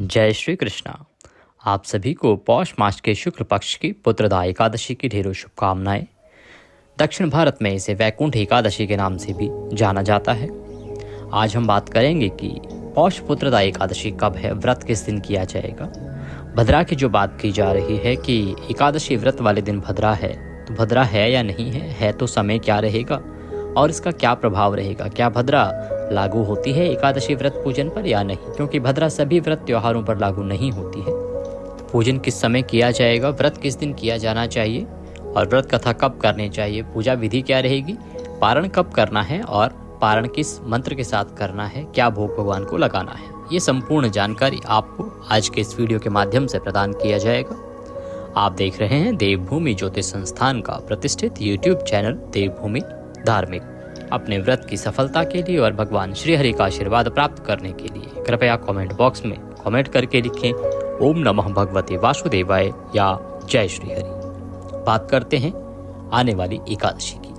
जय श्री कृष्णा। आप सभी को पौष मास के शुक्ल पक्ष की पुत्रदा एकादशी की ढेरों शुभकामनाएं। दक्षिण भारत में इसे वैकुंठ एकादशी के नाम से भी जाना जाता है। आज हम बात करेंगे कि पौष पुत्रदा एकादशी कब है, व्रत किस दिन किया जाएगा। भद्रा की जो बात की जा रही है कि एकादशी व्रत वाले दिन भद्रा है, तो भद्रा है या नहीं है तो समय क्या रहेगा और इसका क्या प्रभाव रहेगा। क्या भद्रा लागू होती है एकादशी व्रत पूजन पर या नहीं, क्योंकि भद्रा सभी व्रत त्योहारों पर लागू नहीं होती है। पूजन किस समय किया जाएगा, व्रत किस दिन किया जाना चाहिए और व्रत कथा कब करनी चाहिए, पूजा विधि क्या रहेगी, पारण कब करना है और पारण किस मंत्र के साथ करना है, क्या भोग भगवान को लगाना है, ये संपूर्ण जानकारी आपको आज के इस वीडियो के माध्यम से प्रदान किया जाएगा। आप देख रहे हैं देवभूमि ज्योतिष संस्थान का प्रतिष्ठित यूट्यूब चैनल देवभूमि धार्मिक। अपने व्रत की सफलता के लिए और भगवान श्री हरि का आशीर्वाद प्राप्त करने के लिए कृपया कमेंट बॉक्स में कमेंट करके लिखें ओम नमः भगवते वासुदेवाय या जय श्री हरि। बात करते हैं आने वाली एकादशी की।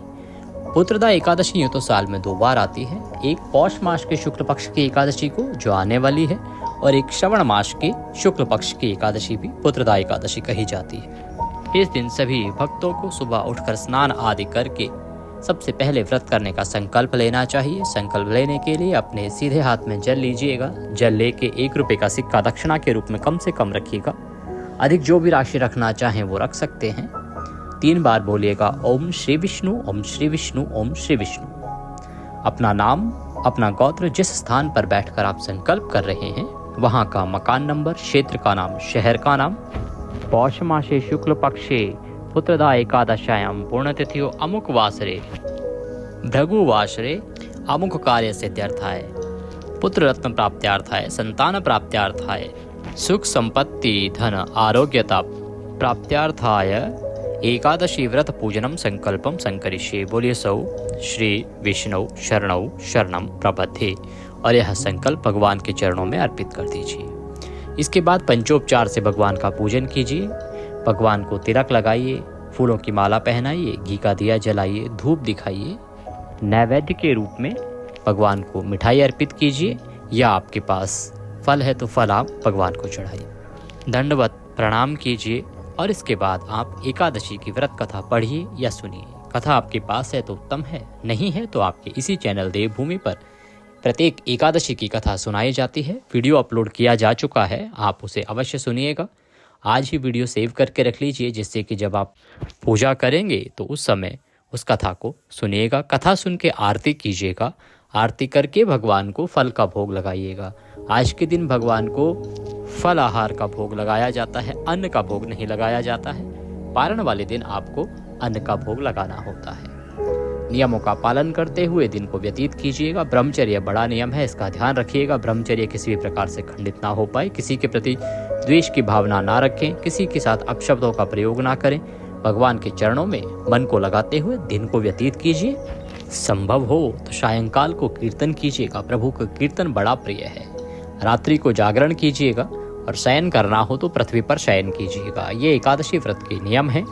पुत्रदा एकादशी यूँ तो साल में 2 बार आती है, एक पौष मास के शुक्ल पक्ष की एकादशी को जो आने वाली है और एक श्रवण मास के शुक्ल पक्ष की एकादशी भी पुत्रदा एकादशी कही जाती है। इस दिन सभी भक्तों को सुबह उठकर स्नान आदि करके सबसे पहले व्रत करने का संकल्प लेना चाहिए। संकल्प लेने के लिए अपने सीधे हाथ में जल लीजिएगा। जल लेके 1 रुपये का सिक्का दक्षिणा के रूप में कम से कम रखिएगा। अधिक जो भी राशि रखना चाहें वो रख सकते हैं। 3 बार बोलिएगा ओम श्री विष्णु ओम श्री विष्णु ओम श्री विष्णु। अपना नाम, अपना गोत्र, जिस स्थान पर बैठकर आप संकल्प कर रहे हैं वहाँ का मकान नंबर, क्षेत्र का नाम, शहर का नाम। पौष मासे शुक्ल पक्षे पुत्रदा एकादशायां पूर्णतिथियो अमुक वासरे भृगु वासरे अमुक कार्य सिद्ध्यर्थाय पुत्र रत्न प्राप्त्यार्थाय संतान प्राप्त्यार्थाय सुख संपत्ति धन आरोग्यता प्राप्त्यार्थाय एकादशी व्रत पूजनम संकल्पम संकरिष्ये। बोलिए सौ श्री विष्णु शरणौ शरणम प्रपद्ये और यह संकल्प भगवान के चरणों में अर्पित कर दीजिए। इसके बाद पंचोपचार से भगवान का पूजन कीजिए। भगवान को तिलक लगाइए, फूलों की माला पहनाइए, घी का दिया जलाइए, धूप दिखाइए। नैवेद्य के रूप में भगवान को मिठाई अर्पित कीजिए या आपके पास फल है तो फल आप भगवान को चढ़ाइए। दंडवत प्रणाम कीजिए और इसके बाद आप एकादशी की व्रत कथा पढ़िए या सुनिए। कथा आपके पास है तो उत्तम है, नहीं है तो आपके इसी चैनल देवभूमि पर प्रत्येक एकादशी की कथा सुनाई जाती है। वीडियो अपलोड किया जा चुका है, आप उसे अवश्य सुनिएगा। आज ही वीडियो सेव करके रख लीजिए, जिससे कि जब आप पूजा करेंगे तो उस समय उस कथा को सुनिएगा। कथा सुन के आरती कीजिएगा। आरती करके भगवान को फल का भोग लगाइएगा। आज के दिन भगवान को फल आहार का भोग लगाया जाता है, अन्न का भोग नहीं लगाया जाता है। पारण वाले दिन आपको अन्न का भोग लगाना होता है। नियमों का पालन करते हुए दिन को व्यतीत कीजिएगा। ब्रह्मचर्य बड़ा नियम है, इसका ध्यान रखिएगा। ब्रह्मचर्य किसी भी प्रकार से खंडित ना हो पाए। किसी के प्रति द्वेष की भावना ना रखें, किसी के साथ अपशब्दों का प्रयोग ना करें। भगवान के चरणों में मन को लगाते हुए दिन को व्यतीत कीजिए। संभव हो तो सायंकाल को कीर्तन कीजिएगा, प्रभु का कीर्तन बड़ा प्रिय है। रात्रि को जागरण कीजिएगा और शयन करना हो तो पृथ्वी पर शयन कीजिएगा। ये एकादशी व्रत के नियम है।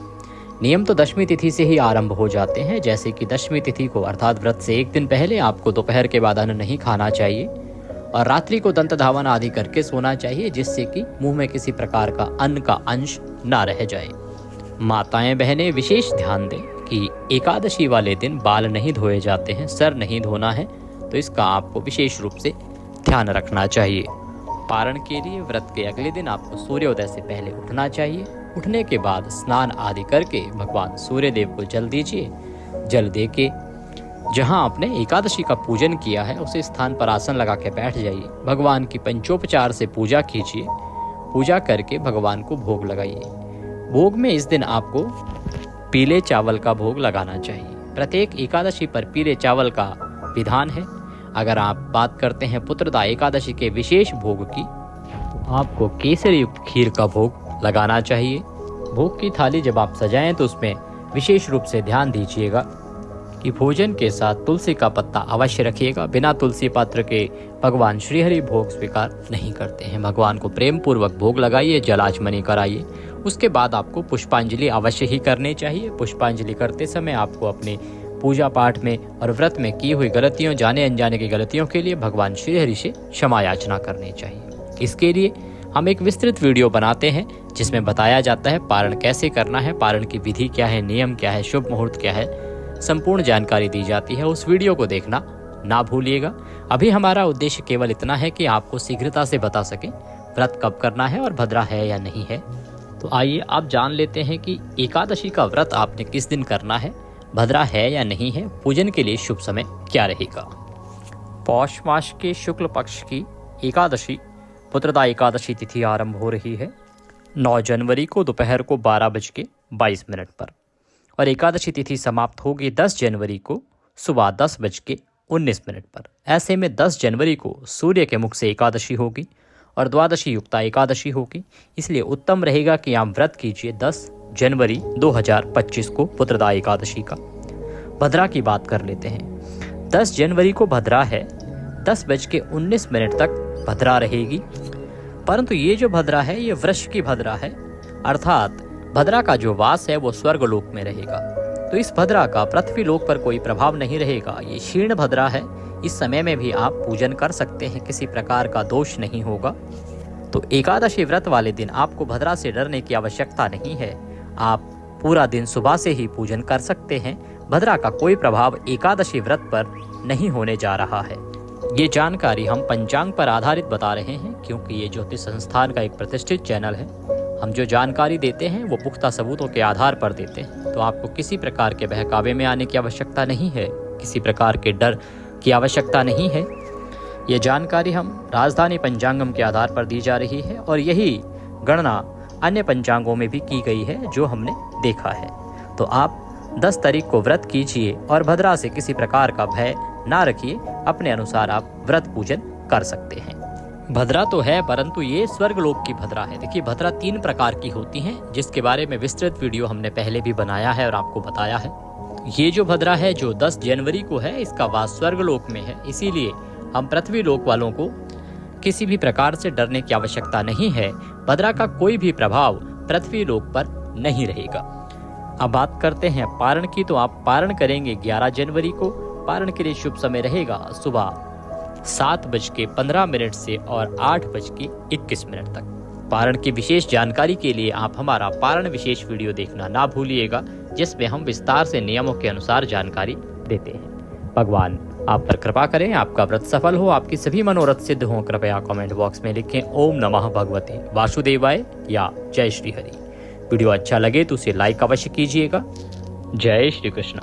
नियम तो दशमी तिथि से ही आरंभ हो जाते हैं, जैसे कि दशमी तिथि को अर्थात व्रत से 1 दिन पहले आपको दोपहर के बाद अन्न नहीं खाना चाहिए और रात्रि को दंत धावन आदि करके सोना चाहिए, जिससे कि मुंह में किसी प्रकार का अन्न का अंश ना रह जाए। माताएं बहनें विशेष ध्यान दें कि एकादशी वाले दिन बाल नहीं धोए जाते हैं, सर नहीं धोना है, तो इसका आपको विशेष रूप से ध्यान रखना चाहिए। पारण के लिए व्रत के अगले दिन आपको सूर्योदय से पहले उठना चाहिए। उठने के बाद स्नान आदि करके भगवान सूर्य देव को जल दीजिए। जल दे के जहाँ आपने एकादशी का पूजन किया है उसी स्थान पर आसन लगा के बैठ जाइए। भगवान की पंचोपचार से पूजा कीजिए। पूजा करके भगवान को भोग लगाइए। भोग में इस दिन आपको पीले चावल का भोग लगाना चाहिए। प्रत्येक एकादशी पर पीले चावल का विधान है। अगर आप बात करते हैं पुत्रदा एकादशी के विशेष भोग की, आपको केसर युक्त खीर का भोग लगाना चाहिए। भोग की थाली जब आप सजाएं तो उसमें विशेष रूप से ध्यान दीजिएगा कि भोजन के साथ तुलसी का पत्ता अवश्य रखिएगा। बिना तुलसी पत्र के भगवान श्रीहरि भोग स्वीकार नहीं करते हैं। भगवान को प्रेम पूर्वक भोग लगाइए, जलाचमनी कराइए। उसके बाद आपको पुष्पांजलि अवश्य ही करनी चाहिए। पुष्पांजलि करते समय आपको अपने पूजा पाठ में और व्रत में की हुई गलतियों, जाने अनजाने की गलतियों के लिए भगवान श्रीहरि से क्षमा याचना करनी चाहिए। इसके लिए हम एक विस्तृत वीडियो बनाते हैं जिसमें बताया जाता है पारण कैसे करना है, पारण की विधि क्या है, नियम क्या है, शुभ मुहूर्त क्या है, संपूर्ण जानकारी दी जाती है। उस वीडियो को देखना ना भूलिएगा। अभी हमारा उद्देश्य केवल इतना है कि आपको शीघ्रता से बता सकें व्रत कब करना है और भद्रा है या नहीं है। तो आइए आप जान लेते हैं कि एकादशी का व्रत आपने किस दिन करना है, भद्रा है या नहीं है, पूजन के लिए शुभ समय क्या रहेगा। पौष मास के शुक्ल पक्ष की एकादशी पुत्रदा एकादशी तिथि आरंभ हो रही है 9 जनवरी को दोपहर को 12:22 पर और एकादशी तिथि समाप्त होगी 10 जनवरी को सुबह 10:19 पर। ऐसे में 10 जनवरी को सूर्य के मुख से एकादशी होगी और द्वादशी युक्ता एकादशी होगी। इसलिए उत्तम रहेगा कि आप व्रत कीजिए 10 जनवरी 2025 को पुत्रदा एकादशी का। भद्रा की बात कर लेते हैं। 10 जनवरी को भद्रा है, 10:19 तक भद्रा रहेगी। परंतु ये जो भद्रा है ये वृष की भद्रा है, अर्थात भद्रा का जो वास है वो स्वर्गलोक में रहेगा। तो इस भद्रा का पृथ्वी लोक पर कोई प्रभाव नहीं रहेगा। ये क्षीण भद्रा है, इस समय में भी आप पूजन कर सकते हैं, किसी प्रकार का दोष नहीं होगा। तो एकादशी व्रत वाले दिन आपको भद्रा से डरने की आवश्यकता नहीं है। आप पूरा दिन सुबह से ही पूजन कर सकते हैं। भद्रा का कोई प्रभाव एकादशी व्रत पर नहीं होने जा रहा है। ये जानकारी हम पंचांग पर आधारित बता रहे हैं, क्योंकि ये ज्योतिष संस्थान का एक प्रतिष्ठित चैनल है। हम जो जानकारी देते हैं वो पुख्ता सबूतों के आधार पर देते हैं। तो आपको किसी प्रकार के बहकावे में आने की आवश्यकता नहीं है, किसी प्रकार के डर की आवश्यकता नहीं है। ये जानकारी हम राजधानी पंचांगम के आधार पर दी जा रही है और यही गणना अन्य पंचांगों में भी की गई है जो हमने देखा है। तो आप 10 तारीख को व्रत कीजिए और भद्रा से किसी प्रकार का भय ना रखिए, अपने अनुसार आप व्रत पूजन कर सकते हैं। भद्रा तो है परंतु ये स्वर्गलोक की भद्रा है। देखिए भद्रा 3 प्रकार की होती हैं, जिसके बारे में विस्तृत वीडियो हमने पहले भी बनाया है और आपको बताया है। ये जो भद्रा है जो 10 जनवरी को है, इसका वास स्वर्गलोक में है, इसीलिए हम पृथ्वी लोक वालों को किसी भी प्रकार से डरने की आवश्यकता नहीं है। भद्रा का कोई भी प्रभाव पृथ्वी लोक पर नहीं रहेगा। अब बात करते हैं पारण की। तो आप पारण करेंगे 11 जनवरी को। पारण के लिए शुभ समय रहेगा सुबह 7:15 से और 8:21 तक। पारण की विशेष जानकारी के लिए आप हमारा पारण विशेष वीडियो देखना ना भूलिएगा, जिसमें हम विस्तार से नियमों के अनुसार जानकारी देते हैं। भगवान आप पर कृपा करें, आपका व्रत सफल हो, आपकी सभी मनोरथ सिद्ध हो। कृपया कमेंट बॉक्स में लिखें ओम नमः भगवते वासुदेवाय या जय श्री हरि। वीडियो अच्छा लगे तो उसे लाइक अवश्य कीजिएगा। जय श्री कृष्ण।